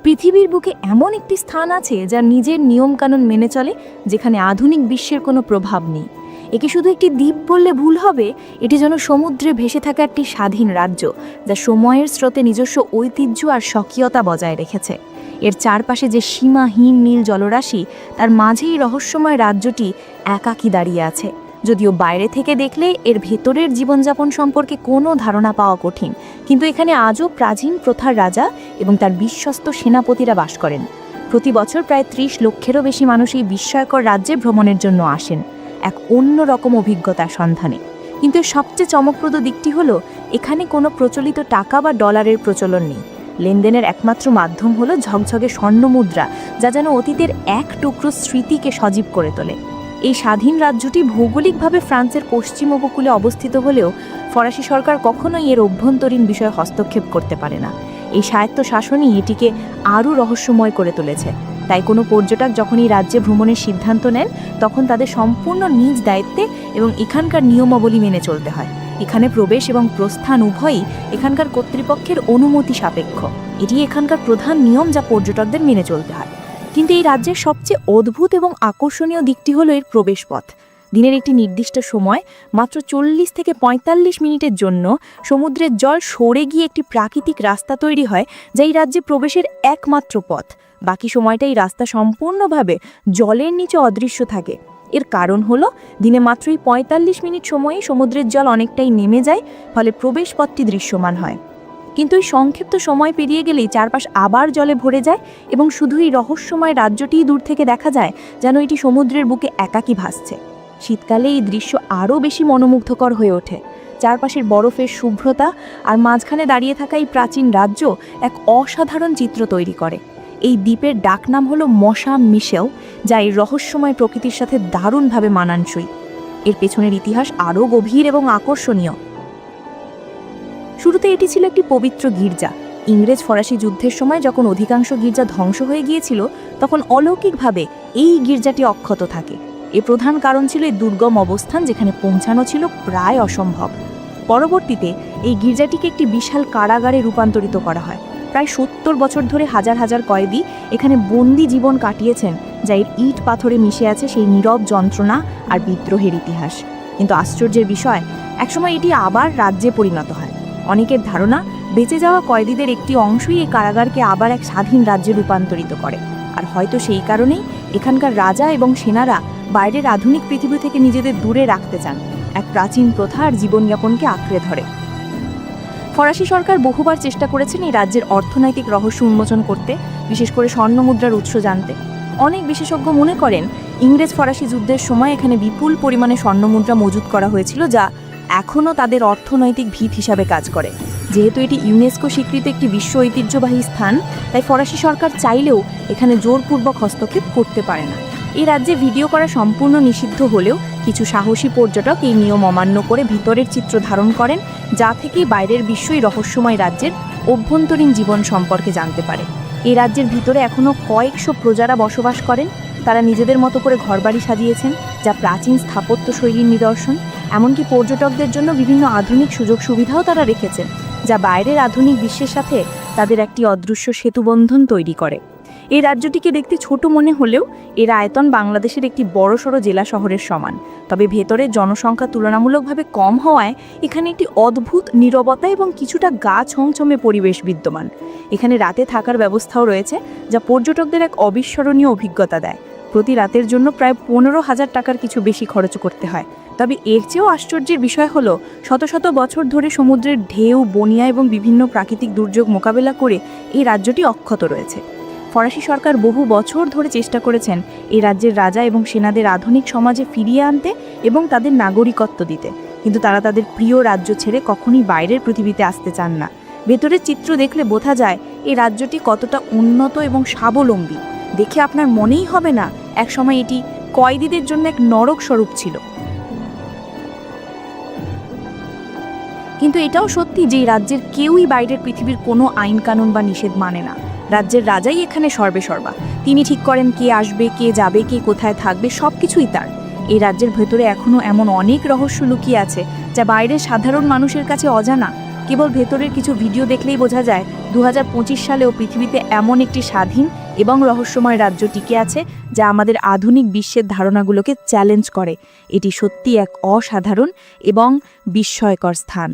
পৃথিবীর বুকে এমন একটি স্থান আছে যা নিজের নিয়মকানুন মেনে চলে, যেখানে আধুনিক বিশ্বের কোনো প্রভাব নেই। একে শুধু একটি দ্বীপ বললে ভুল হবে, এটি যেন সমুদ্রে ভেসে থাকা একটি স্বাধীন রাজ্য, যা সময়ের স্রোতে নিজস্ব ঐতিহ্য আর স্বকীয়তা বজায় রেখেছে। এর চারপাশে যে সীমাহীন নীল জলরাশি, তার মাঝেই রহস্যময় রাজ্যটি একাকী দাঁড়িয়ে আছে। যদিও বাইরে থেকে দেখলে এর ভেতরের জীবনযাপন সম্পর্কে কোনো ধারণা পাওয়া কঠিন, কিন্তু এখানে আজও প্রাচীন প্রথার রাজা এবং তার বিশ্বস্ত সেনাপতিরা বাস করেন। প্রতি বছর প্রায় ৩০ লক্ষেরও বেশি মানুষ এই বিস্ময়কর রাজ্যে ভ্রমণের জন্য আসেন, এক অন্য রকম অভিজ্ঞতার সন্ধানে। কিন্তু এর সবচেয়ে চমকপ্রদ দিকটি হলো, এখানে কোনো প্রচলিত টাকা বা ডলারের প্রচলন নেই। লেনদেনের একমাত্র মাধ্যম হলো ঝকঝকে স্বর্ণমুদ্রা, যা যেন অতীতের এক টুকরো স্মৃতিকে সজীব করে তোলে। এই স্বাধীন রাজ্যটি ভৌগোলিকভাবে ফ্রান্সের পশ্চিম উপকূলে অবস্থিত হলেও ফরাসি সরকার কখনোই এর অভ্যন্তরীণ বিষয়ে হস্তক্ষেপ করতে পারে না। এই স্বায়ত্ত শাসনই এটিকে আরও রহস্যময় করে তুলেছে। তাই কোনো পর্যটক যখন এই রাজ্যে ভ্রমণের সিদ্ধান্ত নেন, তখন তাদের সম্পূর্ণ নিজ দায়িত্বে এবং এখানকার নিয়মাবলী মেনে চলতে হয়। এখানে প্রবেশ এবং প্রস্থান উভয়ই এখানকার কর্তৃপক্ষের অনুমতি সাপেক্ষ। এটি এখানকার প্রধান নিয়ম, যা পর্যটকদের মেনে চলতে হয়। কিন্তু এই রাজ্যের সবচেয়ে অদ্ভুত এবং আকর্ষণীয় দিকটি হলো এর প্রবেশপথ। দিনের একটি নির্দিষ্ট সময় মাত্র 40 থেকে 45 মিনিটের জন্য সমুদ্রের জল সরে গিয়ে একটি প্রাকৃতিক রাস্তা তৈরি হয়, যা এই রাজ্যে প্রবেশের একমাত্র পথ। বাকি সময়টা এই রাস্তা সম্পূর্ণভাবে জলের নিচে অদৃশ্য থাকে। এর কারণ হলো, দিনে মাত্রই 45 মিনিট সময়ে সমুদ্রের জল অনেকটাই নেমে যায়, ফলে প্রবেশপথটি দৃশ্যমান হয়। কিন্তু এই সংক্ষিপ্ত সময় পেরিয়ে গেলেই চারপাশ আবার জলে ভরে যায় এবং শুধু এই রহস্যময় রাজ্যটিই দূর থেকে দেখা যায়, যেন এটি সমুদ্রের বুকে একাকী ভাসছে। শীতকালে এই দৃশ্য আরও বেশি মনোমুগ্ধকর হয়ে ওঠে। চারপাশের বরফের শুভ্রতা আর মাঝখানে দাঁড়িয়ে থাকা এই প্রাচীন রাজ্য এক অসাধারণ চিত্র তৈরি করে। এই দ্বীপের ডাকনাম হলো মশা মিশেল, যা এই রহস্যময় প্রকৃতির সাথে দারুণভাবে মানানসই। এর পেছনের ইতিহাস আরও গভীর এবং আকর্ষণীয়। শুরুতে এটি ছিল একটি পবিত্র গির্জা। ইংরেজ ফরাসি যুদ্ধের সময় যখন অধিকাংশ গির্জা ধ্বংস হয়ে গিয়েছিল, তখন অলৌকিকভাবে এই গির্জাটি অক্ষত থাকে। এর প্রধান কারণ ছিল এই দুর্গম অবস্থান, যেখানে পৌঁছানো ছিল প্রায় অসম্ভব। পরবর্তীতে এই গির্জাটিকে একটি বিশাল কারাগারে রূপান্তরিত করা হয়। প্রায় 70 বছর ধরে হাজার হাজার কয়েদি এখানে বন্দি জীবন কাটিয়েছেন, যা এর ইট পাথরে মিশে আছে সেই নীরব যন্ত্রণা আর বিদ্রোহের ইতিহাস। কিন্তু আশ্চর্যের বিষয়, একসময় এটি আবার রাজ্যে পরিণত হয়। অনেকের ধারণা, বেঁচে যাওয়া কয়েদিদের একটি অংশই এই কারাগারকে আবার এক স্বাধীন রাজ্যে রূপান্তরিত করে। আর হয়তো সেই কারণেই এখানকার রাজা এবং সেনারা বাইরের আধুনিক পৃথিবী থেকে নিজেদের দূরে রাখতে চান, এক প্রাচীন প্রথা আর জীবনযাপনকে আঁকড়ে ধরে। ফরাসি সরকার বহুবার চেষ্টা করেছেন এই রাজ্যের অর্থনৈতিক রহস্য উন্মোচন করতে, বিশেষ করে স্বর্ণমুদ্রার উৎস জানতে। অনেক বিশেষজ্ঞ মনে করেন, ইংরেজ ফরাসি যুদ্ধের সময় এখানে বিপুল পরিমাণে স্বর্ণমুদ্রা মজুত করা হয়েছিল, যা এখনও তাদের অর্থনৈতিক ভিত হিসাবে কাজ করে। যেহেতু এটি ইউনেস্কো স্বীকৃত একটি বিশ্ব ঐতিহ্যবাহী স্থান, তাই ফরাসি সরকার চাইলেও এখানে জোরপূর্বক হস্তক্ষেপ করতে পারে না। এই রাজ্যে ভিডিও করা সম্পূর্ণ নিষিদ্ধ হলেও কিছু সাহসী পর্যটক এই নিয়ম অমান্য করে ভিতরের চিত্র ধারণ করেন, যা থেকে বাইরের বিশ্বই রহস্যময় রাজ্যের অভ্যন্তরীণ জীবন সম্পর্কে জানতে পারে। এই রাজ্যের ভিতরে এখনও কয়েকশো প্রজারা বসবাস করেন। তারা নিজেদের মতো করে ঘরবাড়ি সাজিয়েছেন, যা প্রাচীন স্থাপত্য শৈলীর নিদর্শন। এমনকি পর্যটকদের জন্য বিভিন্ন আধুনিক সুযোগ সুবিধাও তারা রেখেছেন, যা বাইরের আধুনিক বিশ্বের সাথে তাদের একটি অদৃশ্য সেতুবন্ধন তৈরি করে। এই রাজ্যটিকে দেখতে ছোট মনে হলেও এর আয়তন বাংলাদেশের একটি বড়সড় জেলা শহরের সমান। তবে ভেতরের জনসংখ্যা তুলনামূলকভাবে কম হওয়ায় এখানে একটি অদ্ভুত নীরবতা এবং কিছুটা গা ছমছমে পরিবেশ বিদ্যমান। এখানে রাতে থাকার ব্যবস্থাও রয়েছে, যা পর্যটকদের এক অবিস্মরণীয় অভিজ্ঞতা দেয়। প্রতি রাতের জন্য প্রায় 15,000 টাকার কিছু বেশি খরচ করতে হয়। তবে এর চেয়েও আশ্চর্যের বিষয় হলো, শত শত বছর ধরে সমুদ্রের ঢেউ, বন্যা এবং বিভিন্ন প্রাকৃতিক দুর্যোগ মোকাবেলা করে এই রাজ্যটি অক্ষত রয়েছে। ফরাসি সরকার বহু বছর ধরে চেষ্টা করেছেন এই রাজ্যের রাজা এবং সেনাদের আধুনিক সমাজে ফিরিয়ে আনতে এবং তাদের নাগরিকত্ব দিতে, কিন্তু তারা তাদের প্রিয় রাজ্য ছেড়ে কখনোই বাইরের পৃথিবীতে আসতে চান না। ভেতরের চিত্র দেখলে বোঝা যায় এই রাজ্যটি কতটা উন্নত এবং স্বাবলম্বী। দেখে আপনার মনেই হবে না একসময় এটি কয়েদিদের জন্য এক নরক স্বরূপ ছিল। কিন্তু এটাও সত্যি যে এই রাজ্যের কেউই বাইরের পৃথিবীর কোনো আইন কানুন বা নিষেধ মানে না। রাজ্যের রাজাই এখানে সর্বেসর্বা। তিনি ঠিক করেন কে আসবে, কে যাবে, কে কোথায় থাকবে, সব কিছুই তার। এই রাজ্যের ভেতরে এখনও এমন অনেক রহস্য লুকিয়ে আছে, যা বাইরের সাধারণ মানুষের কাছে অজানা। কেবল ভেতরের কিছু ভিডিও দেখলেই বোঝা যায় 2025 সালেও পৃথিবীতে এমন একটি স্বাধীন এবং রহস্যময় রাজ্য টিকে আছে যা আমাদের আধুনিক বিশ্বের ধারণাগুলোকে চ্যালেঞ্জ করে। এটি সত্যি এক অসাধারণ এবং বিস্ময়কর স্থান।